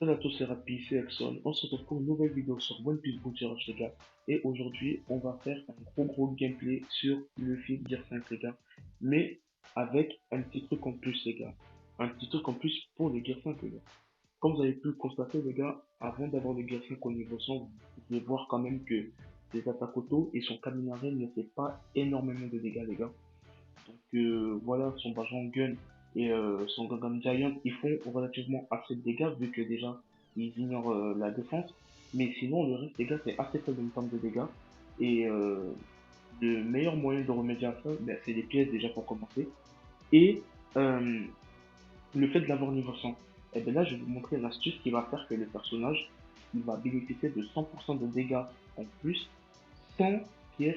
Salut à tous, c'est Rappi, c'est Exxon. On se retrouve pour une nouvelle vidéo sur One Piece Bounty Rush, les gars. Et aujourd'hui, on va faire un gros gameplay sur Luffy Gear 5, les gars. Mais avec un petit truc en plus, les gars. Un petit truc en plus pour le Gear 5, les gars. Comme vous avez pu le constater, les gars, avant d'avoir le Gear 5 au niveau 100, vous pouvez voir quand même que les attaques auto et son Kaminari ne fait pas énormément de dégâts, les gars. Donc voilà, son Bajon Gun et son Gangam Giant, ils font relativement assez de dégâts vu que déjà ils ignorent la défense. Mais sinon, le reste des gars, c'est assez faible en termes de dégâts. Et le meilleur moyen de remédier à ça, ben, c'est les pièces déjà pour commencer. Et euh, le fait de l'avoir niveau 100. Et bien là, je vais vous montrer l'astuce qui va faire que le personnage, il va bénéficier de 100% de dégâts en plus sans pièces,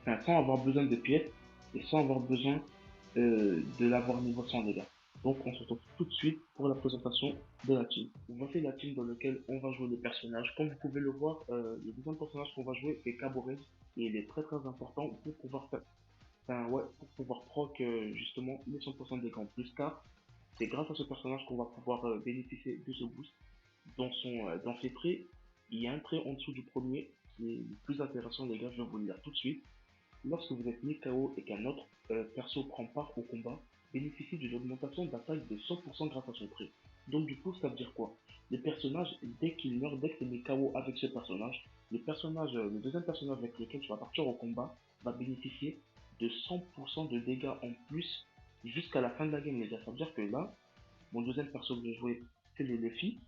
enfin sans avoir besoin de pièces et sans avoir besoin de l'avoir niveau 100 les gars. Donc on se retrouve tout de suite pour la présentation de la team. Voici la team dans laquelle on va jouer le personnage. Comme vous pouvez le voir, le deuxième personnage qu'on va jouer c'est Caboret et il est très important pour pouvoir faire, enfin, ouais, pour pouvoir proc justement les 100% de dégâts en plus car c'est grâce à ce personnage qu'on va pouvoir bénéficier de ce boost. Dans ses traits, il y a un trait en dessous du premier qui est le plus intéressant les gars, je vais vous le dire tout de suite. Lorsque vous êtes mis KO et qu'un autre perso prend part au combat, bénéficie d'une augmentation d'attaque de 100% grâce à son trait. Donc du coup, ça veut dire quoi? Le personnage, dès qu'il meurt, dès que tu es mis KO avec ce personnage, le deuxième personnage avec lequel tu vas partir au combat va bénéficier de 100% de dégâts en plus jusqu'à la fin de la game, les gars. Ça veut dire que là, mon deuxième perso que j'ai joué, c'est le Luffy.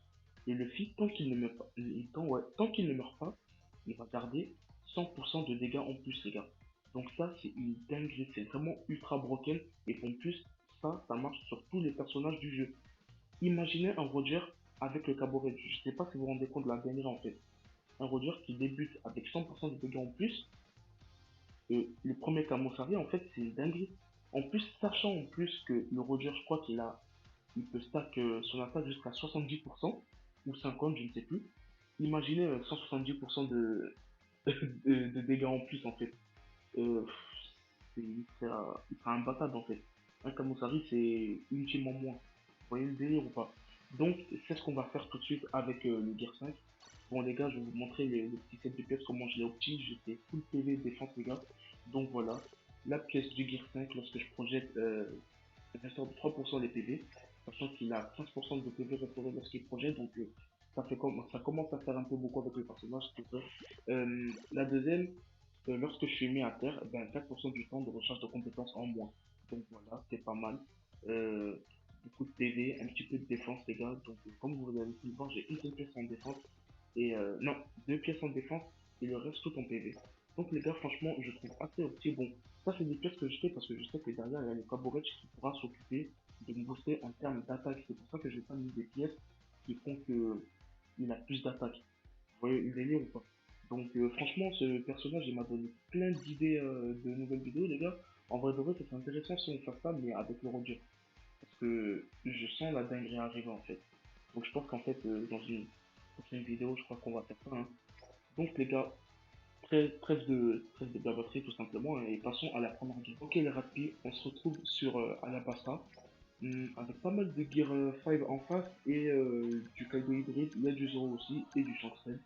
Et Luffy, tant qu'il ne meurt pas, tant qu'il ne meurt pas, il va garder 100% de dégâts en plus, les gars. Donc ça, c'est une dinguerie, c'est vraiment ultra broken. Et en plus, ça marche sur tous les personnages du jeu. Imaginez un Roger avec le caboret. Je sais pas si vous vous rendez compte de la dinguerie en fait. Un Roger qui débute avec 100% de dégâts en plus. Le premier Kamosari, en fait, c'est une dinguerie. En plus, sachant en plus que le Roger, je crois il peut stack son attaque jusqu'à 70% ou 50, je ne sais plus. Imaginez 170% de dégâts en plus en fait. Euh, il sera imbattable en fait. Un Kamosari c'est inutilement moins. Vous voyez le délire ou pas? Donc c'est ce qu'on va faire tout de suite avec le Gear 5. Bon les gars, je vais vous montrer le petit set de pièces, comment je l'ai opti. Je fais full PV défense les gars. Donc voilà, la pièce du Gear 5 lorsque je projette restaure de 3% des PV, sachant qu'il a 15% de PV restauré lorsqu'il projette, donc ça commence à faire un peu beaucoup avec le personnage. La deuxième, lorsque je suis mis à terre, ben 4% du temps de recharge de compétences en moins. Donc voilà, c'est pas mal. Euh, Beaucoup de PV, un petit peu de défense les gars. Donc comme vous avez pu le voir, j'ai une seule pièce en défense et non, deux pièces en défense et le reste tout en PV. Donc les gars, franchement, je trouve assez opti. Bon, ça c'est des pièces que je fais parce que je sais que derrière il y a le Caboret qui pourra s'occuper de me booster en termes d'attaque. C'est pour ça que j'ai pas mis des pièces qui font que il a plus d'attaque. Vous voyez le délire ou pas? Donc franchement, ce personnage il m'a donné plein d'idées de nouvelles vidéos les gars. En vrai de vrai, c'est intéressant si on fait ça, mais avec le Roger. Parce que je sens la dinguerie arriver en fait. Donc je pense qu'en fait, dans une prochaine vidéo, je crois qu'on va faire ça, hein. Donc les gars, trêve de blagoterie tout simplement, hein, et passons à la première game. Ok les rapides, on se retrouve sur Alabasta, avec pas mal de Gear 5 en face et du Kaido hybride, il y a du Zoro aussi et du Shanks.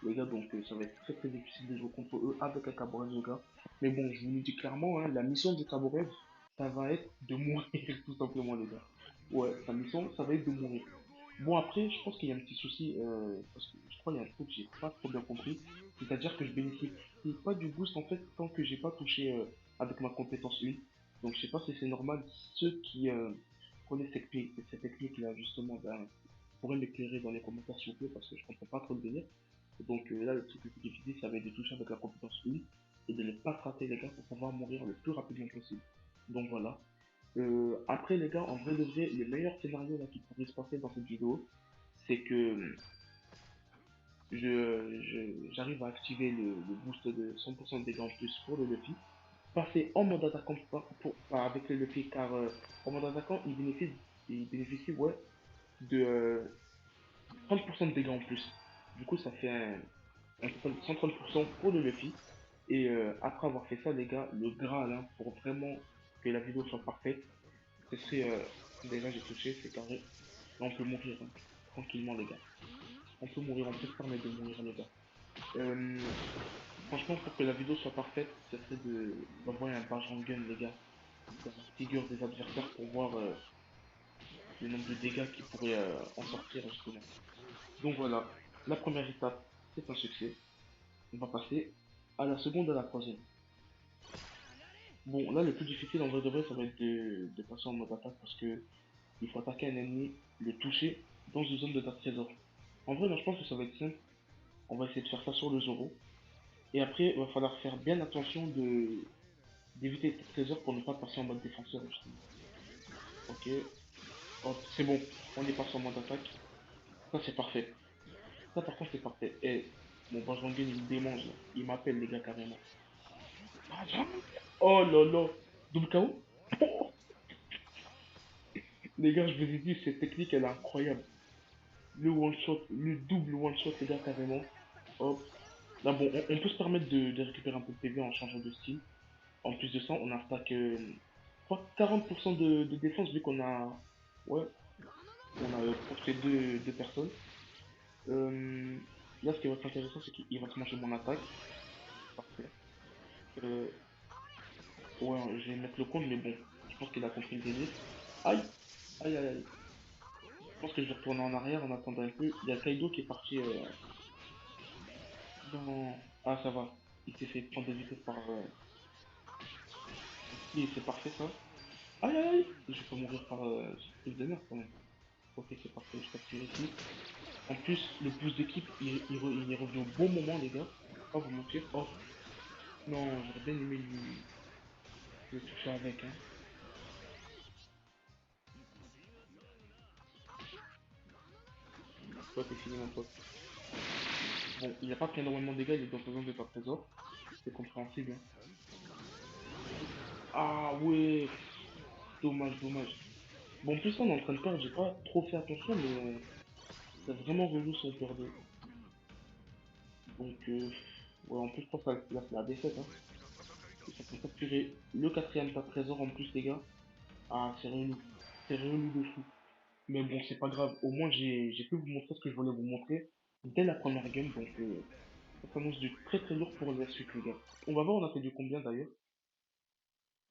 Les gars, donc ça va être très difficile de jouer contre eux avec un Caboret les gars. Mais bon, je vous le dis clairement, hein, la mission du Caboret, ça va être de mourir tout simplement les gars. Ouais, sa mission, ça va être de mourir. Bon, après, je pense qu'il y a un petit souci, parce que je crois qu'il y a un truc que j'ai pas trop bien compris. C'est-à-dire que je bénéficie pas du boost en fait tant que j'ai pas touché avec ma compétence 1. Donc je sais pas si c'est normal. Ceux qui connaissent cette technique là justement, ben, pourraient m'éclairer dans les commentaires s'il vous plaît parce que je comprends pas trop le délire. Donc là, le truc le plus difficile, ça va être de toucher avec la compétence 1 et de ne pas se rater les gars pour pouvoir mourir le plus rapidement possible. Donc voilà. Après les gars, en vrai de vrai, le meilleur scénario là qui pourrait se passer dans cette vidéo, c'est que j'arrive à activer le boost de 100% de dégâts en plus pour le Luffy, passer en mode attaquant pas avec le Luffy car en mode attaquant il bénéficie ouais, de 30% de dégâts en plus. Du coup ça fait un total de 130% pour le Luffy. Et après avoir fait ça les gars, le Graal hein, pour vraiment que la vidéo soit parfaite, ce serait déjà j'ai touché, c'est carré. Là on peut mourir, hein. tranquillement, les gars. On peut mourir, on peut se permettre de mourir, les gars. Euh, Franchement, pour que la vidéo soit parfaite, ce serait d'envoyer un barrage en gun, les gars, dans la figure des adversaires pour voir le nombre de dégâts qui pourraient en sortir, justement. Donc voilà, la première étape, c'est un succès. On va passer à la seconde et à la troisième. Bon, là, le plus difficile, en vrai de vrai, ça va être de passer en mode attaque parce que il faut attaquer un ennemi, le toucher dans une zone de ta trésor. En vrai, là, je pense que ça va être simple. On va essayer de faire ça sur le Zoro. Et après, il va falloir faire bien attention d'éviter tes trésors pour ne pas passer en mode défenseur, justement. Ok, hop, c'est bon. On est passé en mode attaque. Ça, c'est parfait. Ça, par contre, c'est parfait. Et mon Bajrangen, il me démange, là. Il m'appelle, les gars, carrément. Bajrangen. Oh là là. Double KO. Les gars, je vous ai dit, cette technique, elle est incroyable. Le one shot, le double one shot, les gars, carrément. Hop. Là, bon, on peut se permettre de récupérer un peu de PV en changeant de style. En plus de ça, on attaque, je crois, 40% de défense, vu qu'on a, ouais, on a porté deux personnes. Euh, Là, ce qui va être intéressant, c'est qu'il va se manger mon attaque. Parfait. Euh, ouais, je vais mettre le compte, mais bon, je pense qu'il a compris le délire. Aïe, aïe, aïe, aïe. Je pense que je vais retourner en arrière en attendant un peu. Il y a Kaido qui est parti dans... Ah, ça va. Il s'est fait prendre de vitesse par... Oui, c'est parfait, ça. Aïe, aïe, aïe. Je vais pas mourir par cette prise de merde, quand même. Ok, c'est parfait, je capture ici. En plus, le boost d'équipe, il est revenu au bon moment, les gars. Pas vous mentir. Oh, non, j'aurais bien aimé le toucher avec, hein. Toi, t'es fini, mon pote. Bon, il a pas pris énormément de dégâts, il est dans sa zone de ta trésor. C'est compréhensible, hein. Ah, ouais. Dommage, dommage. Bon, en plus, là, on est en train de perdre. J'ai pas trop fait attention, mais c'est vraiment relou si on perdait. Donc, ouais, en plus, je pense que là, c'est la défaite, hein. Ils sont en train de capturer le quatrième tas de trésor en plus, les gars. Ah, c'est relou. C'est relou de fou. Mais bon, c'est pas grave. Au moins, j'ai pu vous montrer ce que je voulais vous montrer dès la première game. Donc, ça s'annonce du très très lourd pour la suite, les gars. On va voir, on a fait du combien d'ailleurs.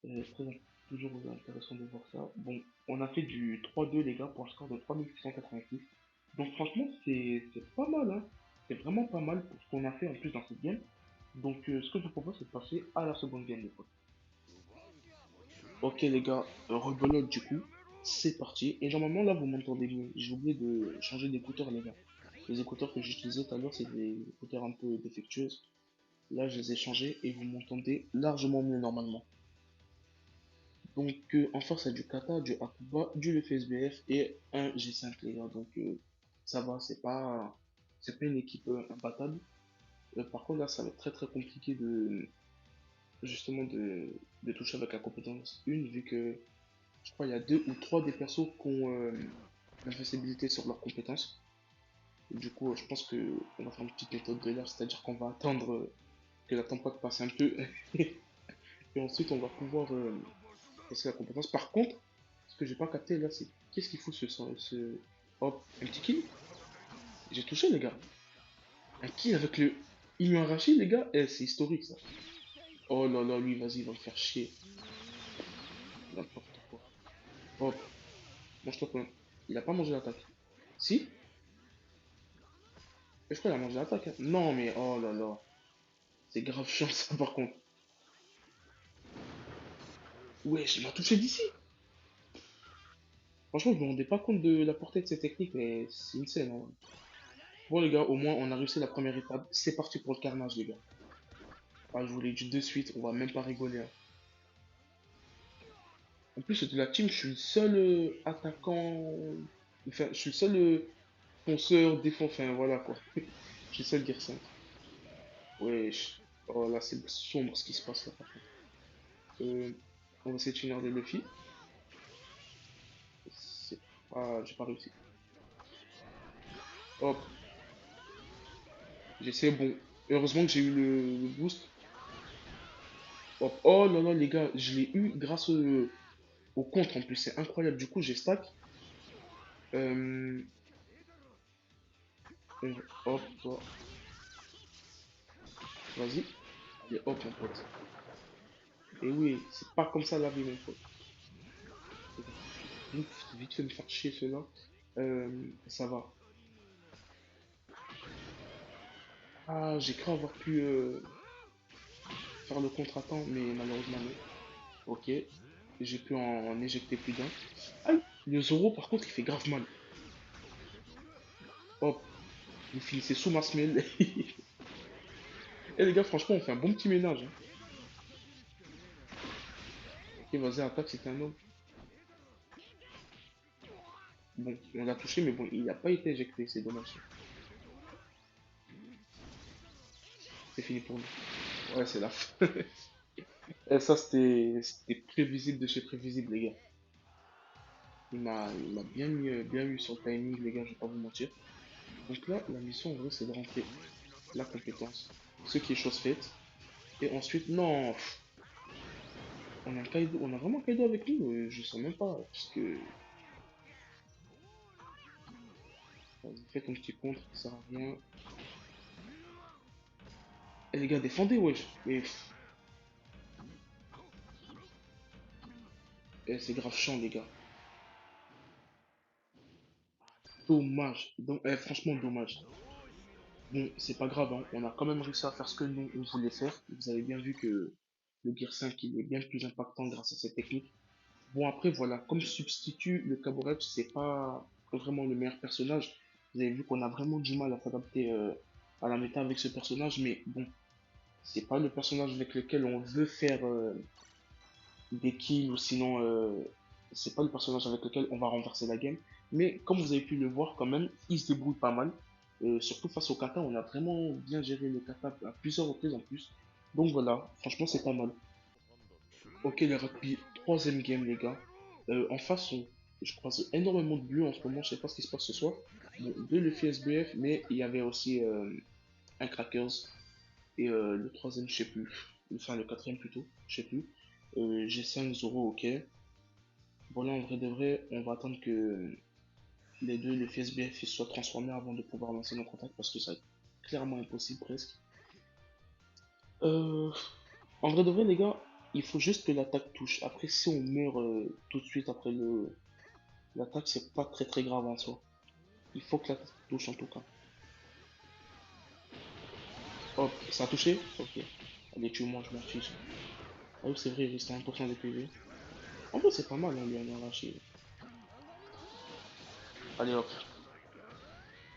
Très toujours intéressant de voir ça. Bon, on a fait du 3-2, les gars, pour un score de 3686. Donc, franchement, c'est pas mal, hein. C'est vraiment pas mal pour ce qu'on a fait en plus dans cette game. Donc, ce que je vous propose, c'est de passer à la seconde game, les potes. Ok les gars, rebelote du coup, c'est parti. Et normalement là vous m'entendez bien. J'ai oublié de changer d'écouteurs les gars. Les écouteurs que j'utilisais tout à l'heure c'est des écouteurs un peu défectueuses. Là je les ai changés et vous m'entendez largement mieux normalement. Donc en face c'est du kata, du akuba, du LFSBF et un G5 les gars. Donc ça va, c'est pas une équipe imbattable. Par contre là ça va être très très compliqué de justement de toucher avec la compétence 1 vu que je crois qu'il y a deux ou trois des persos qui ont l'invincibilité sur leurs compétences. Et du coup, je pense que on va faire une petite méthode de l'air, c'est-à-dire qu'on va attendre que la tempête passe un peu et ensuite on va pouvoir passer la compétence. Par contre, ce que j'ai pas capté là, c'est qu'est-ce qu'il faut ce... Hop, un petit kill. J'ai touché les gars. Un kill avec le Inu Arashi les gars. Eh, c'est historique ça. Oh là là, lui, vas-y, il va me faire chier. N'importe quoi. Hop, mange-toi plein. Il a pas mangé l'attaque. Si? Je crois qu'il a mangé l'attaque, hein. Non, mais oh là là. C'est grave chiant ça par contre. Wesh, il m'a touché d'ici. Franchement, je me rendais pas compte de la portée de cette technique, mais c'est une scène, hein. Bon les gars, au moins on a réussi la première étape. C'est parti pour le carnage les gars. Ah, je vous l'ai dit de suite, on va même pas rigoler, hein. En plus de la team, je suis le seul attaquant. Enfin, je suis le seul fonceur, défenseur, enfin voilà quoi. Je suis le seul Gear 5. Wesh. Oh là, c'est sombre ce qui se passe là par contre. Euh, on va essayer de finir les Luffy. C'est pas... J'ai pas réussi. Hop, j'essaie, bon. Heureusement que j'ai eu le boost. Hop. Oh là là, les gars, je l'ai eu grâce au contre en plus. C'est incroyable. Du coup, j'ai stack. Euh, Hop, toi. Vas-y. Allez, hop, mon pote. Et oui, c'est pas comme ça la vie, mon pote. Vite fait me faire chier cela. Ça va. Ah, j'ai cru avoir pu faire le contre-temps, mais malheureusement non. Ok. J'ai pu en éjecter plus d'un. Aïe. Le Zoro, par contre, il fait grave mal. Hop. Vous finissez sous ma semelle. Et les gars, franchement, on fait un bon petit ménage, hein. Ok, vas-y, attaque, c'est un homme. Bon, on l'a touché, mais bon, il n'a pas été éjecté, c'est dommage. C'est fini pour nous. Ouais, c'est la fin. Et ça, c'était prévisible de chez prévisible, les gars. Il m'a bien mis sur le timing, les gars, je vais pas vous mentir. Donc là, la mission, en vrai, c'est de rentrer la compétence, ce qui est chose faite. Et ensuite, non, on a un Kaido, on a vraiment un Kaido avec nous, je sens même pas, parce que vas-y, fais ton petit contre, ça sert à rien. Et les gars, défendez, wesh. Mais c'est grave chiant, les gars. Dommage. Donc, franchement, dommage. Bon, c'est pas grave, hein. On a quand même réussi à faire ce que nous, on voulait faire. Vous avez bien vu que le Gear 5, il est bien plus impactant grâce à cette technique. Bon, après, voilà, comme substitut, le Kaborach, c'est pas vraiment le meilleur personnage. Vous avez vu qu'on a vraiment du mal à s'adapter à la méta avec ce personnage, mais bon, c'est pas le personnage avec lequel on veut faire des kills ou sinon c'est pas le personnage avec lequel on va renverser la game. Mais comme vous avez pu le voir quand même, il se débrouille pas mal. Surtout face au kata, on a vraiment bien géré le kata à plusieurs reprises en plus. Donc voilà, franchement c'est pas mal. Ok les rugby, troisième game les gars. En face, je croise énormément de bleus en ce moment, je sais pas ce qui se passe ce soir. Bon, deux Luffy SBF, mais il y avait aussi un Crackers. Et le troisième, je sais plus. Enfin, le quatrième plutôt, je sais plus. G5, Zoro, ok. Bon, là, en vrai de vrai, on va attendre que les deux, le FSBF, ils soient transformés avant de pouvoir lancer notre attaque parce que ça est clairement impossible presque. Euh, En vrai de vrai, les gars, il faut juste que l'attaque touche. Après, si on meurt tout de suite après l'attaque, c'est pas très grave en soi. Il faut que l'attaque touche en tout cas. Hop, ça a touché? Ok. Allez, tue-moi, je m'en fiche. Ah oui, c'est vrai, il reste 1% de PV. En vrai, c'est pas mal, on lui en a arraché. Allez, hop.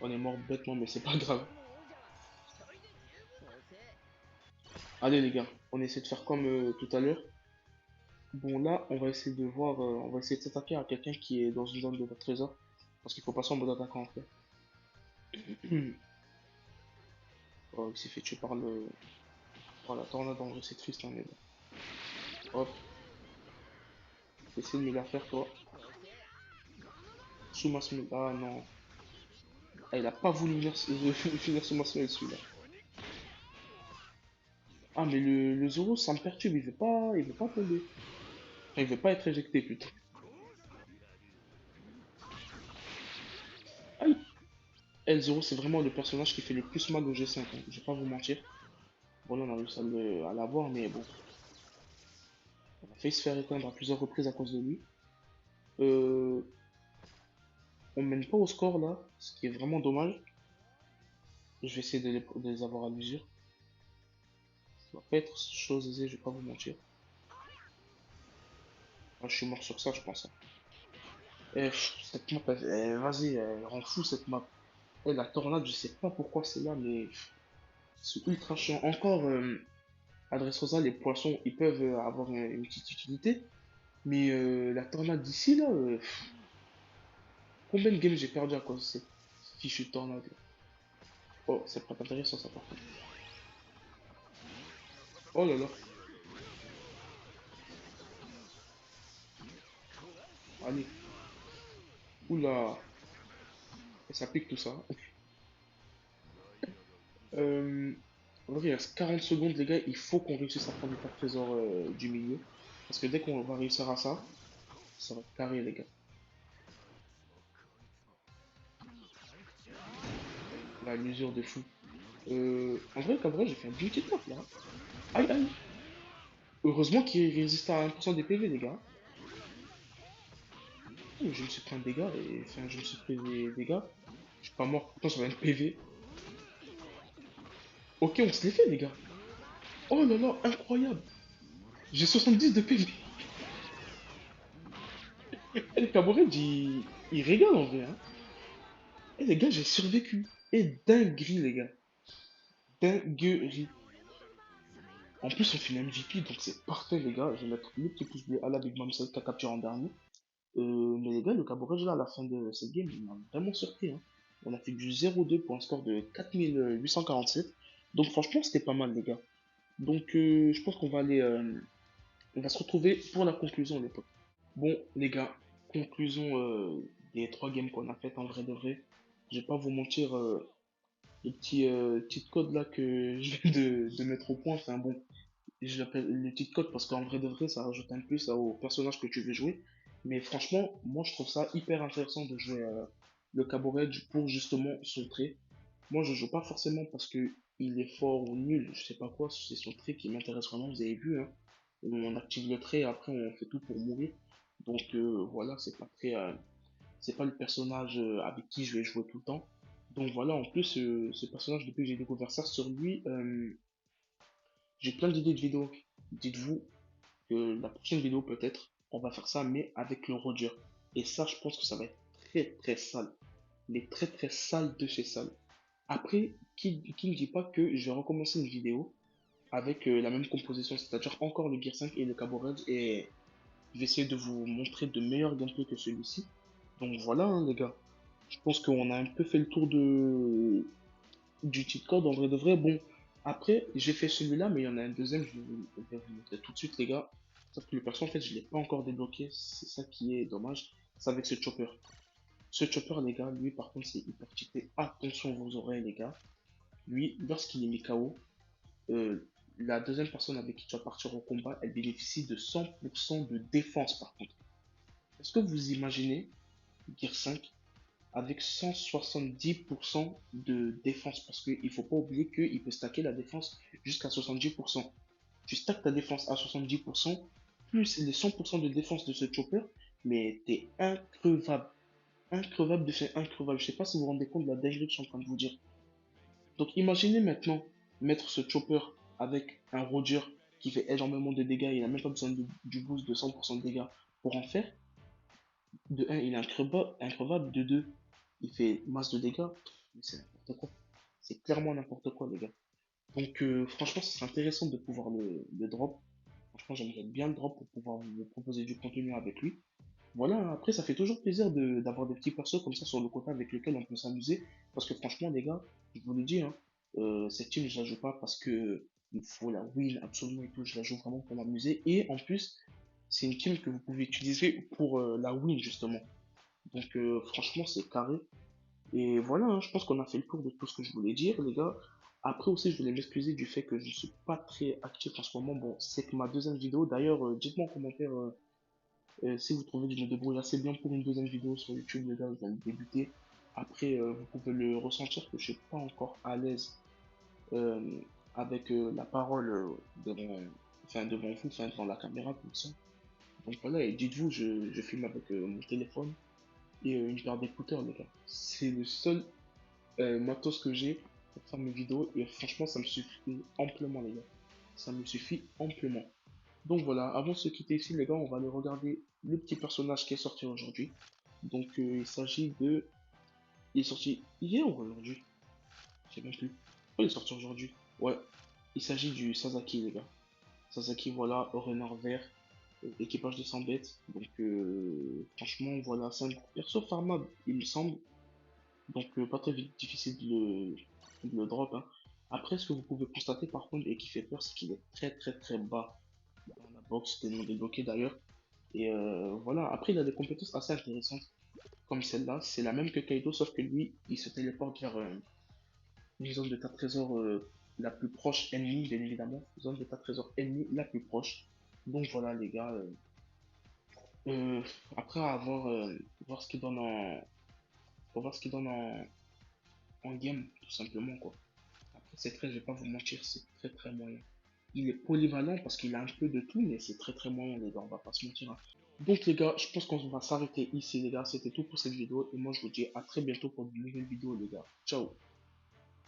On est mort bêtement, mais c'est pas grave. Allez, les gars, on essaie de faire comme tout à l'heure. Bon, là, on va essayer de voir, on va essayer de s'attaquer à quelqu'un qui est dans une zone de votre trésor. Parce qu'il faut passer en mode attaquant, en fait. Oh, il s'est fait tuer par la tornade, en vrai, c'est triste, hein, mais bon. Hop, essaie de me la faire, toi. Sous ma semelle. Ah non. Ah, il a pas voulu venir, finir sous ma semelle, celui-là. Ah, mais le Zoro, ça me perturbe, il veut pas tomber. Enfin, il veut pas être éjecté, plutôt. Aïe. El Zoro, c'est vraiment le personnage qui fait le plus mal au G5, hein, je vais pas vous mentir. Bon, là, on a réussi à l'avoir, mais bon. On a failli se faire éteindre à plusieurs reprises à cause de lui. Euh, on mène pas au score, là, ce qui est vraiment dommage. Je vais essayer de les avoir à l'usure. Ça va pas être chose aisée, je vais pas vous mentir. Ah, je suis mort sur ça, je pense, hein. Cette map, vas-y, elle rend fou cette map. La tornade, je sais pas pourquoi c'est là, mais c'est ultra chiant. Encore, Adresse les poissons, ils peuvent avoir une petite utilité. Mais la tornade d'ici, là, combien de games j'ai perdu à cause de cette fichue tornade là. Oh, c'est pas intéressant ça par contre. Oh là là, allez. Oula, et ça pique tout ça. Euh, en vrai, il reste 40 secondes, les gars. Il faut qu'on réussisse à prendre le trésor du milieu. Parce que dès qu'on va réussir à ça, ça va être carré, les gars. La l'usure de fou. En vrai, Cabrel, j'ai fait un bien petit taf là. Aïe aïe. Heureusement qu'il résiste à 1% des PV, les gars. Oh, je me suis pris un dégât et enfin, je me suis pris des dégâts. Je suis pas mort, pourtant j'avais un PV. Ok, on se les fait, les gars. Oh là là, incroyable. J'ai 70 de PV. Et le Cabrel, il régale en vrai, hein. Et les gars, j'ai survécu. Et dinguerie, les gars. Dinguerie. En plus, on finit MVP, donc c'est parfait, les gars. Je vais mettre le petit pouce bleu à la Big Mom qui a capturé en dernier. Mais les gars, le Caboret, là, à la fin de cette game, il m'a vraiment surpris, hein. On a fait du 0-2 pour un score de 4847. Donc, franchement, c'était pas mal, les gars. Donc, je pense qu'on va aller. On va se retrouver pour la conclusion, les potes. Bon, les gars, conclusion des trois games qu'on a faites en vrai de vrai. Je vais pas vous mentir, le petit code là que je viens de mettre au point, enfin bon, je l'appelle le petit code parce qu'en vrai de vrai, ça rajoute un plus au personnage que tu veux jouer. Mais franchement, moi je trouve ça hyper intéressant de jouer le Cabo Rage pour justement son trait. Moi je joue pas forcément parce que il est fort ou nul, je sais pas quoi, c'est son trait qui m'intéresse vraiment, vous avez vu, hein. On active le trait, après on fait tout pour mourir. Donc voilà, c'est pas le personnage avec qui je vais jouer tout le temps. Donc voilà, en plus, ce personnage, depuis que j'ai découvert ça sur lui, j'ai plein d'idées de vidéos. Dites-vous que la prochaine vidéo, peut-être, on va faire ça, mais avec le Roger. Et ça, je pense que ça va être très très sale. Mais très très sale de chez sale. Après, qui ne dit pas que je vais recommencer une vidéo avec la même composition, c'est-à-dire encore le Gear 5 et le Cabo Red, et je vais essayer de vous montrer de meilleurs gameplays que celui-ci. Donc voilà, hein, les gars. Je pense qu'on a un peu fait le tour du cheat code en vrai de vrai. Bon, après, j'ai fait celui-là, mais il y en a un deuxième, je vais vous montrer tout de suite, les gars. Sauf que le perso, en fait, je l'ai pas encore débloqué. C'est ça qui est dommage. C'est avec ce chopper. Ce chopper, les gars, lui, par contre, c'est hyper cheaté. Attention vos oreilles, les gars. Lui, lorsqu'il est mis KO, euh, la deuxième personne avec qui tu vas partir au combat, elle bénéficie de 100% de défense, par contre. Est-ce que vous imaginez Gear 5 avec 170% de défense? Parce qu'il ne faut pas oublier qu'il peut stacker la défense jusqu'à 70%. Tu stacks ta défense à 70%, plus les 100% de défense de ce chopper, mais t'es increvable. Increvable de chez increvable. Je sais pas si vous vous rendez compte de la dinguerie que je suis en train de vous dire. Donc imaginez maintenant mettre ce chopper avec un Roger qui fait énormément de dégâts, il n'a même pas besoin du boost de 100% de dégâts pour en faire. De un, il est increvable. De 2, il fait masse de dégâts. Mais c'est n'importe quoi. C'est clairement n'importe quoi, les gars. Donc, franchement, ce serait intéressant de pouvoir le drop. Franchement, j'aimerais bien le drop pour pouvoir vous proposer du contenu avec lui. Voilà, après, ça fait toujours plaisir d'avoir des petits persos comme ça sur le côté avec lesquels on peut s'amuser. Parce que franchement, les gars, je vous le dis, hein, cette team, je la joue pas parce que il faut la win absolument et tout. Je la joue vraiment pour m'amuser. Et en plus, c'est une team que vous pouvez utiliser pour la win, justement. Donc franchement, c'est carré. Et voilà, hein, je pense qu'on a fait le tour de tout ce que je voulais dire, les gars. Après aussi, je voulais m'excuser du fait que je ne suis pas très actif en ce moment. Bon, c'est que ma deuxième vidéo. D'ailleurs, dites-moi en commentaire si vous trouvez que je me débrouille assez bien pour une deuxième vidéo sur YouTube, les gars. Je viens de débuter. Après, vous pouvez le ressentir que je suis pas encore à l'aise euh, avec la parole devant vous, enfin, devant la caméra comme ça. Donc voilà, et dites-vous, je filme avec mon téléphone et une paire d'écouteurs, les gars. C'est le seul matos que j'ai pour faire mes vidéos et franchement, ça me suffit amplement, les gars. Ça me suffit amplement. Donc voilà, avant de se quitter ici, les gars, on va aller regarder le petit personnage qui est sorti aujourd'hui. Donc il s'agit de. Il est sorti hier ou aujourd'hui? Je sais même plus. Oh, il est sorti aujourd'hui. Ouais, il s'agit du Sasaki, les gars. Sasaki, voilà, au renard vert, équipage de 100 bêtes. Donc franchement, voilà, c'est un perso farmable, il me semble. Donc pas très difficile de le drop, hein. Après, ce que vous pouvez constater par contre et qui fait peur, c'est qu'il est très très très bas dans la box, tellement débloqué d'ailleurs. Et voilà, après il a des compétences assez intéressantes, comme celle-là. C'est la même que Kaido, sauf que lui, il se téléporte vers une zone de tas trésor la plus proche ennemie, bien évidemment. Zone de tas trésor ennemie la plus proche. Donc voilà les gars. Euh, après avoir voir ce qu'il donne en, voir ce qu'il donne en game, tout simplement, quoi. Après, c'est très, je vais pas vous mentir, c'est très très moyen. Il est polyvalent parce qu'il a un peu de tout, mais c'est très très moyen, les gars, on va pas se mentir, hein. Donc, les gars, je pense qu'on va s'arrêter ici, les gars. C'était tout pour cette vidéo. Et moi, je vous dis à très bientôt pour de nouvelles vidéos, les gars. Ciao!